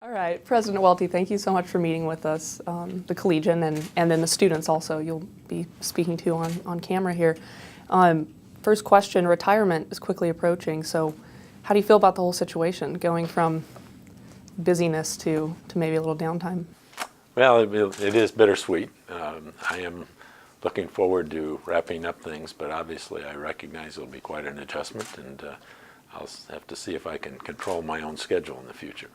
All right, President Welty, thank you so much for meeting with us, the collegian and then the students also you'll be speaking to on camera here. First question, retirement is quickly approaching, so how do you feel about the whole situation, going from busyness to maybe a little downtime? Well, it is bittersweet. I am looking forward to wrapping up things, but obviously I recognize it'll be quite an adjustment, and I'll have to see if I can control my own schedule in the future.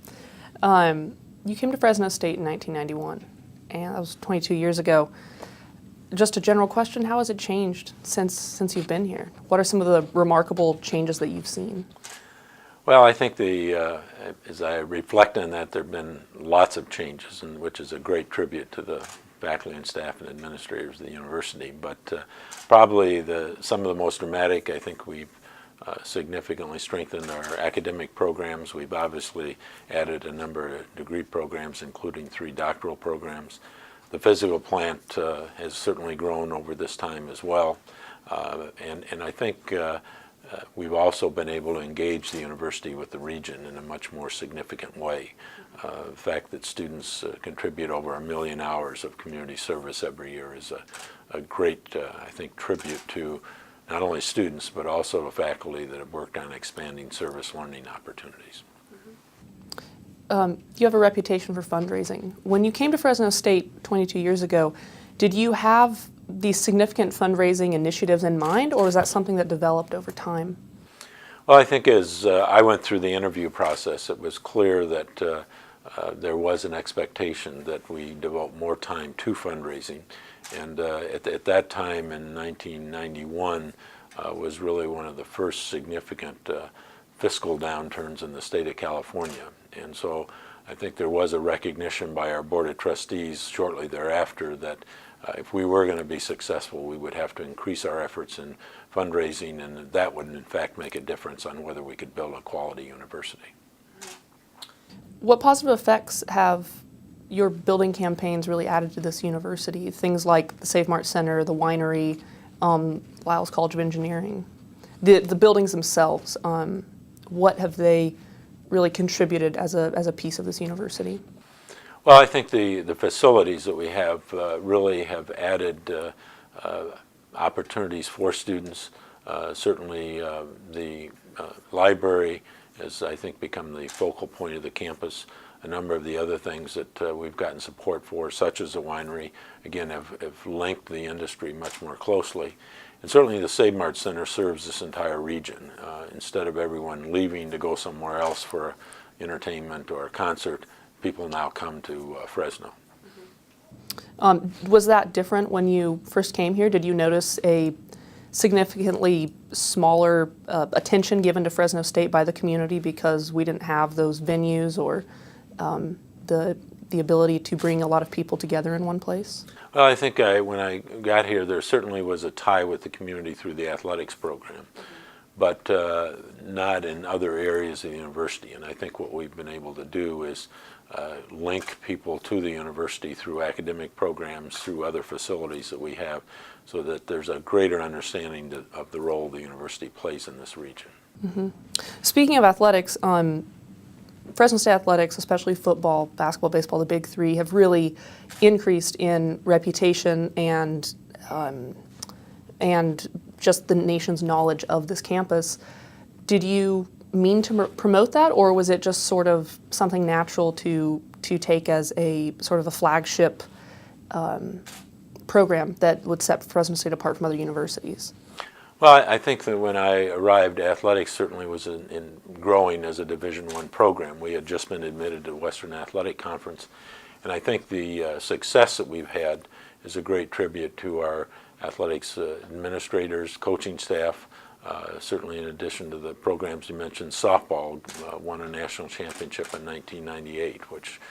You came to Fresno State in 1991, and that was 22 years ago. Just a general question, how has it changed since you've been here? What are some of the remarkable changes that you've seen? Well, I think as I reflect on that, there have been lots of changes, which is a great tribute to the faculty and staff and administrators of the university. But probably some of the most dramatic, I think we've significantly strengthened our academic programs. We've obviously added a number of degree programs, including 3 doctoral programs. The physical plant has certainly grown over this time as well. And I think we've also been able to engage the university with the region in a much more significant way. The fact that students contribute over 1 million hours of community service every year is a great, I think, tribute to not only students, but also the faculty that have worked on expanding service learning opportunities. You have a reputation for fundraising. When you came to Fresno State 22 years ago, did you have these significant fundraising initiatives in mind, or was that something that developed over time? Well, I think as I went through the interview process, it was clear that there was an expectation that we devote more time to fundraising. And at that time in 1991 was really one of the first significant fiscal downturns in the state of California. And so I think there was a recognition by our Board of Trustees shortly thereafter that if we were going to be successful, we would have to increase our efforts in fundraising, and that would in fact make a difference on whether we could build a quality university. What positive effects have your building campaigns really added to this university? Things like the Save Mart Center, the winery, Lyles College of Engineering, the buildings themselves. What have they really contributed as a piece of this university? Well, I think the facilities that we have really have added opportunities for students. Certainly the library has, I think, become the focal point of the campus. A number of the other things that we've gotten support for, such as the winery, again, have linked the industry much more closely. And certainly the Save Mart Center serves this entire region. Instead of everyone leaving to go somewhere else for entertainment or a concert, people now come to Fresno. Was that different when you first came here? Did you notice a significantly smaller attention given to Fresno State by the community because we didn't have those venues or the ability to bring a lot of people together in one place? Well, I think when I got here, there certainly was a tie with the community through the athletics program, but not in other areas of the university. And I think what we've been able to do is link people to the university through academic programs, through other facilities that we have, so that there's a greater understanding of the role the university plays in this region. Mm-hmm. Speaking of athletics, Fresno State athletics, especially football, basketball, baseball, the big 3, have really increased in reputation and just the nation's knowledge of this campus. Did you mean to promote that, or was it just sort of something natural to take as a sort of a flagship program that would set Fresno State apart from other universities? Well, I think that when I arrived, athletics certainly was in growing as a Division I program. We had just been admitted to the Western Athletic Conference, and I think the success that we've had is a great tribute to our athletics administrators, coaching staff. Certainly in addition to the programs you mentioned, softball won a national championship in 1998, which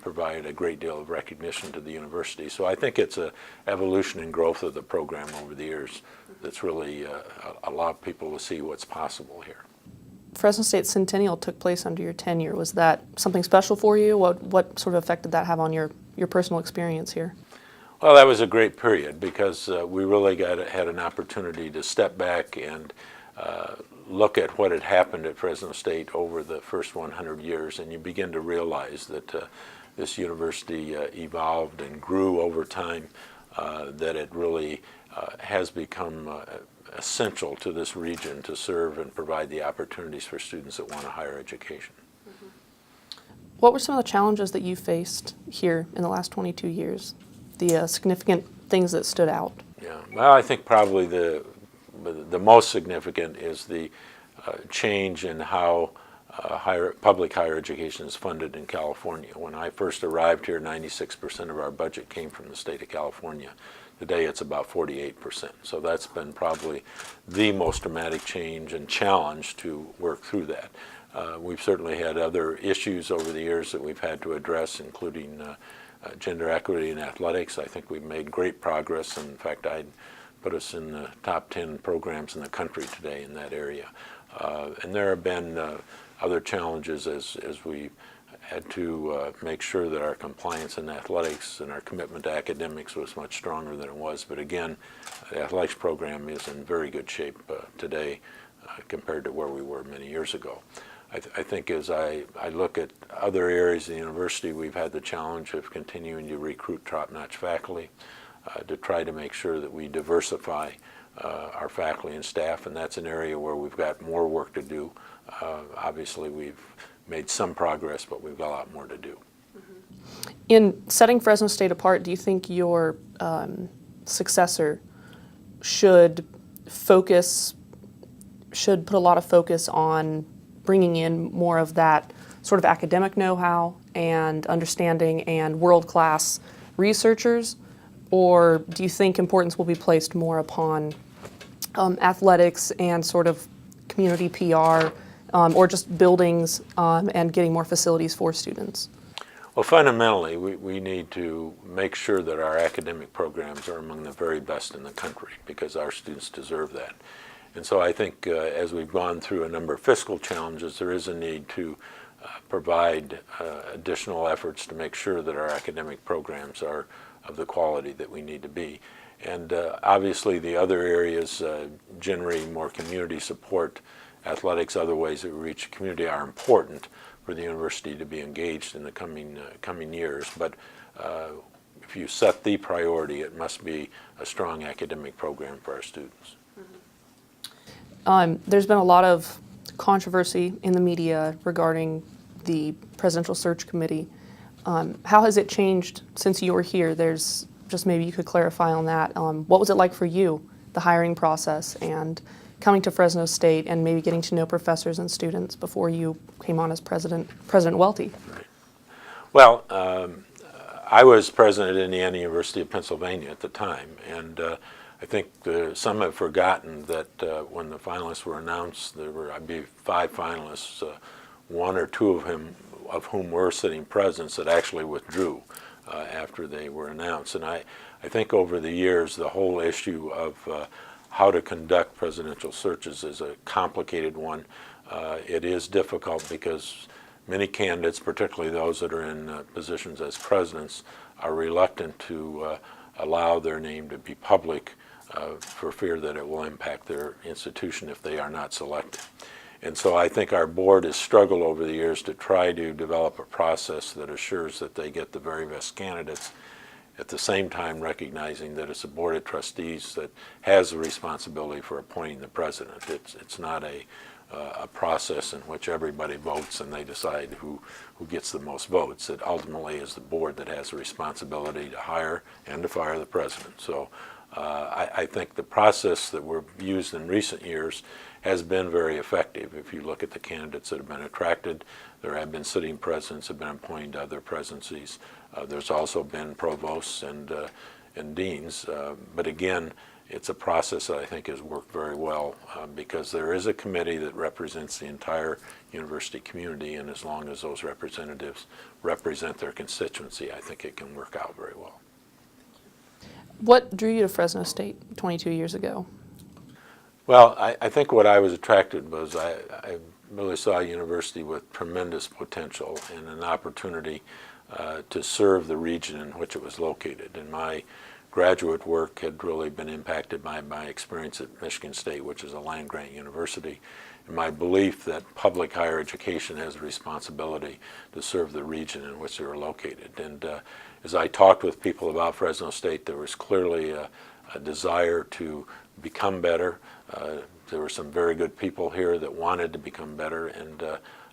provided a great deal of recognition to the university. So I think it's an evolution and growth of the program over the years that's really allowed people to see what's possible here. Fresno State Centennial took place under your tenure. Was that something special for you? What sort of effect did that have on your personal experience here? Well, that was a great period because we really had an opportunity to step back and look at what had happened at Fresno State over the first 100 years, and you begin to realize that this university evolved and grew over time, that it really has become essential to this region to serve and provide the opportunities for students that want a higher education. What were some of the challenges that you faced here in the last 22 years? The significant things that stood out? Yeah, well, I think probably the most significant is the change in how public higher education is funded in California. When I first arrived here, 96% of our budget came from the state of California. Today it's about 48%. So that's been probably the most dramatic change and challenge to work through that. We've certainly had other issues over the years that we've had to address, including gender equity in athletics. I think we've made great progress, and in fact I'd put us in the top 10 programs in the country today in that area. And there have been other challenges as we had to make sure that our compliance in athletics and our commitment to academics was much stronger than it was. But again, the athletics program is in very good shape today compared to where we were many years ago. I think as I look at other areas of the university, we've had the challenge of continuing to recruit top-notch faculty, to try to make sure that we diversify our faculty and staff, and that's an area where we've got more work to do. Obviously we've made some progress, but we've got a lot more to do. In setting Fresno State apart, do you think your successor should put a lot of focus on bringing in more of that sort of academic know-how and understanding and world-class researchers? Or do you think importance will be placed more upon athletics and sort of community PR, or just buildings and getting more facilities for students? Well, fundamentally, we need to make sure that our academic programs are among the very best in the country, because our students deserve that. And so I think as we've gone through a number of fiscal challenges, there is a need to provide additional efforts to make sure that our academic programs are of the quality that we need to be. And obviously the other areas, generating more community support, athletics, other ways that we reach the community are important for the university to be engaged in the coming years. But if you set the priority, it must be a strong academic program for our students. There's been a lot of controversy in the media regarding the Presidential Search Committee. How has it changed since you were here? There's just maybe you could clarify on that. What was it like for you, the hiring process, and coming to Fresno State and maybe getting to know professors and students before you came on as President Welty? Right. Well, I was president at Indiana University of Pennsylvania at the time, and I think some have forgotten that when the finalists were announced, there were, I believe, 5 finalists, 1 or 2 of whom were sitting presidents that actually withdrew after they were announced. And I think over the years, the whole issue of how to conduct presidential searches is a complicated one. It is difficult because many candidates, particularly those that are in positions as presidents, are reluctant to allow their name to be public for fear that it will impact their institution if they are not selected. And so I think our board has struggled over the years to try to develop a process that assures that they get the very best candidates, at the same time recognizing that it's a board of trustees that has the responsibility for appointing the president. It's not a process in which everybody votes and they decide who gets the most votes. It ultimately is the board that has the responsibility to hire and to fire the president. So I think the process that we've used in recent years has been very effective. If you look at the candidates that have been attracted, there have been sitting presidents that have been appointed to other presidencies. There's also been provosts and deans. But again, it's a process that I think has worked very well because there is a committee that represents the entire university community, and as long as those representatives represent their constituency, I think it can work out very well. What drew you to Fresno State 22 years ago? Well, I think what I was attracted was I really saw a university with tremendous potential and an opportunity to serve the region in which it was located. And my graduate work had really been impacted by my experience at Michigan State, which is a land-grant university. and my belief that public higher education has a responsibility to serve the region in which they're located. And as I talked with people about Fresno State, there was clearly a desire to become better. There were some very good people here that wanted to become better, and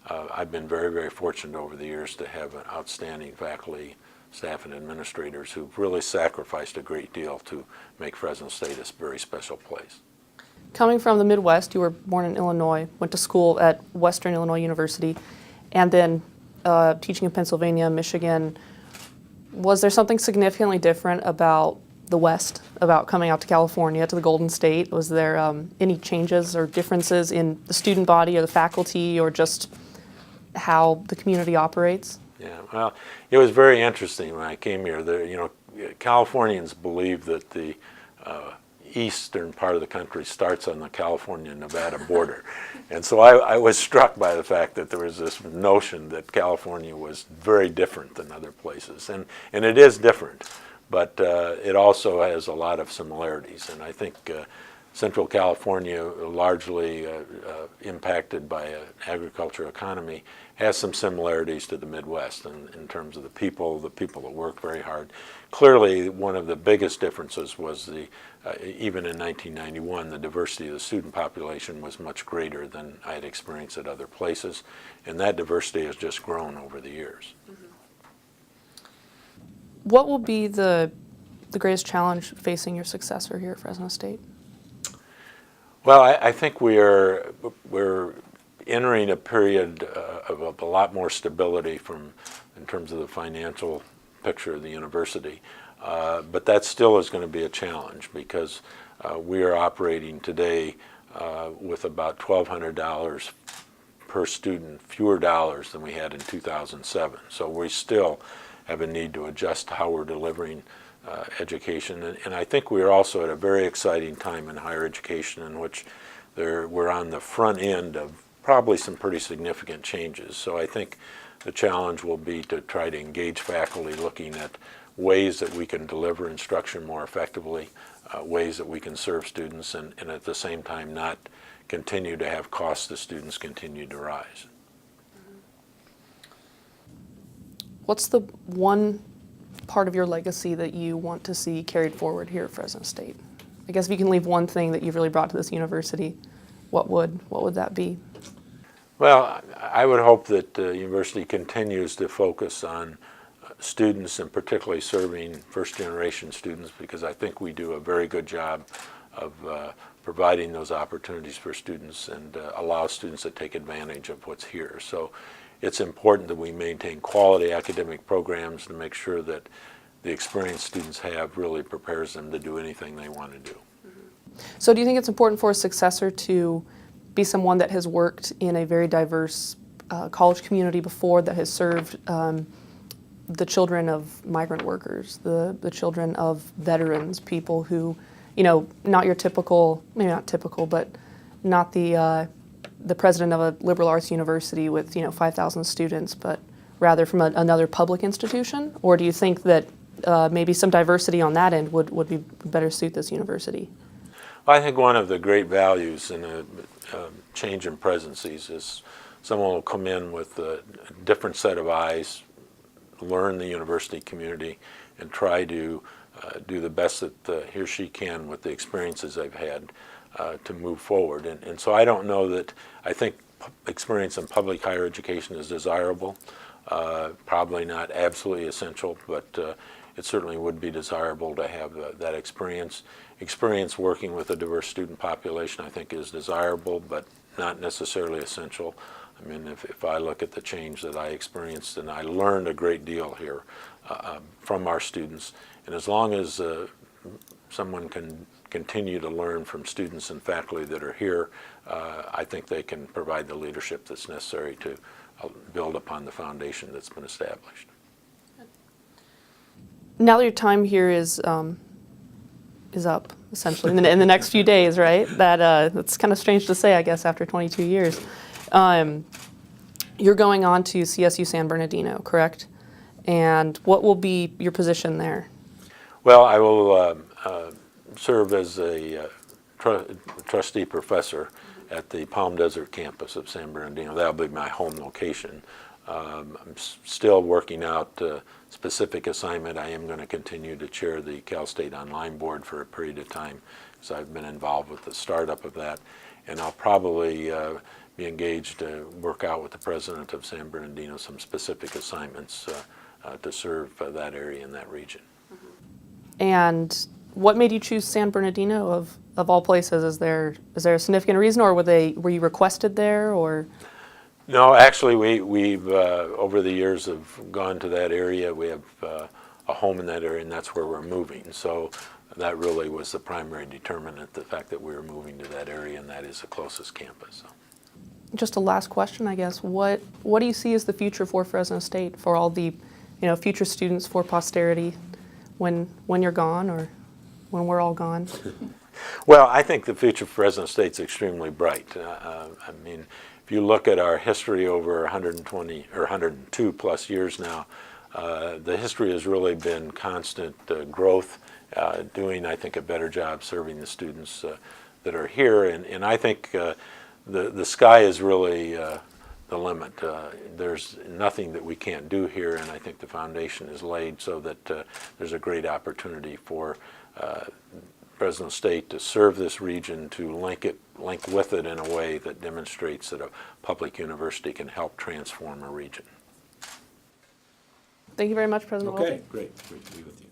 I've been very, very fortunate over the years to have an outstanding faculty, staff, and administrators who've really sacrificed a great deal to make Fresno State a very special place. Coming from the Midwest, you were born in Illinois, went to school at Western Illinois University, and then teaching in Pennsylvania, Michigan. Was there something significantly different about the West, about coming out to California, to the Golden State? Was there any changes or differences in the student body or the faculty or just how the community operates? Yeah, well, it was very interesting when I came here. Californians believe that the eastern part of the country starts on the California-Nevada border. And so I was struck by the fact that there was this notion that California was very different than other places. And it is different, but it also has a lot of similarities. And I think Central California, largely impacted by an agriculture economy, has some similarities to the Midwest in terms of the people that work very hard. Clearly, one of the biggest differences was even in 1991, the diversity of the student population was much greater than I had experienced at other places, and that diversity has just grown over the years. Mm-hmm. What will be the greatest challenge facing your successor here at Fresno State? Well, I think we're entering a period of a lot more stability in terms of the financial picture of the university. But that still is going to be a challenge because we are operating today with about $1,200 per student, fewer dollars than we had in 2007. So we still have a need to adjust how we're delivering education. And I think we're also at a very exciting time in higher education in which we're on the front end of probably some pretty significant changes. So I think the challenge will be to try to engage faculty looking at ways that we can deliver instruction more effectively, ways that we can serve students, and at the same time not continue to have costs to students continue to rise. What's the one part of your legacy that you want to see carried forward here at Fresno State? I guess if you can leave one thing that you've really brought to this university, what would that be? Well, I would hope that the university continues to focus on students and particularly serving first-generation students, because I think we do a very good job of providing those opportunities for students and allow students to take advantage of what's here. So it's important that we maintain quality academic programs to make sure that the experience students have really prepares them to do anything they want to do. So do you think it's important for a successor to be someone that has worked in a very diverse college community before, that has served the children of migrant workers, the children of veterans, people who, not your typical, maybe not typical, but not the president of a liberal arts university with 5,000 students, but rather from another public institution? Or do you think that maybe some diversity on that end would be better suit this university? Well, I think one of the great values in a change in presidencies is someone will come in with a different set of eyes, learn the university community, and try to do the best that he or she can with the experiences they've had to move forward. And so I don't know that, I think experience in public higher education is desirable, probably not absolutely essential, but it certainly would be desirable to have that experience. Experience working with a diverse student population I think is desirable, but not necessarily essential. I mean, if I look at the change that I experienced, and I learned a great deal here from our students, and as long as someone can continue to learn from students and faculty that are here, I think they can provide the leadership that's necessary to build upon the foundation that's been established. Now that your time here is up, essentially, in the next few days, right? That's kind of strange to say, I guess, after 22 years. You're going on to CSU San Bernardino, correct? And what will be your position there? Well, I will serve as a trustee professor at the Palm Desert campus of San Bernardino. That'll be my home location. I'm still working out a specific assignment. I am going to continue to chair the Cal State Online Board for a period of time, so I've been involved with the startup of that. And I'll probably be engaged to work out with the president of San Bernardino some specific assignments to serve that area in that region. And what made you choose San Bernardino of all places? Is there a significant reason, or were you requested there, or? No, actually, we've over the years have gone to that area. We have a home in that area, and that's where we're moving. So that really was the primary determinant, the fact that we were moving to that area, and that is the closest campus. So. Just a last question, I guess. What do you see as the future for Fresno State, for all the future students, for posterity, when you're gone, or when we're all gone? Well, I think the future of Fresno State's extremely bright. I mean, if you look at our history over 120 or 102 plus years now, the history has really been constant growth, doing, I think, a better job serving the students that are here. And I think the sky is really the limit. There's nothing that we can't do here, and I think the foundation is laid so that there's a great opportunity for Fresno State to serve this region, to link with it in a way that demonstrates that a public university can help transform a region. Thank you very much, President Welty. Okay, great to be with you.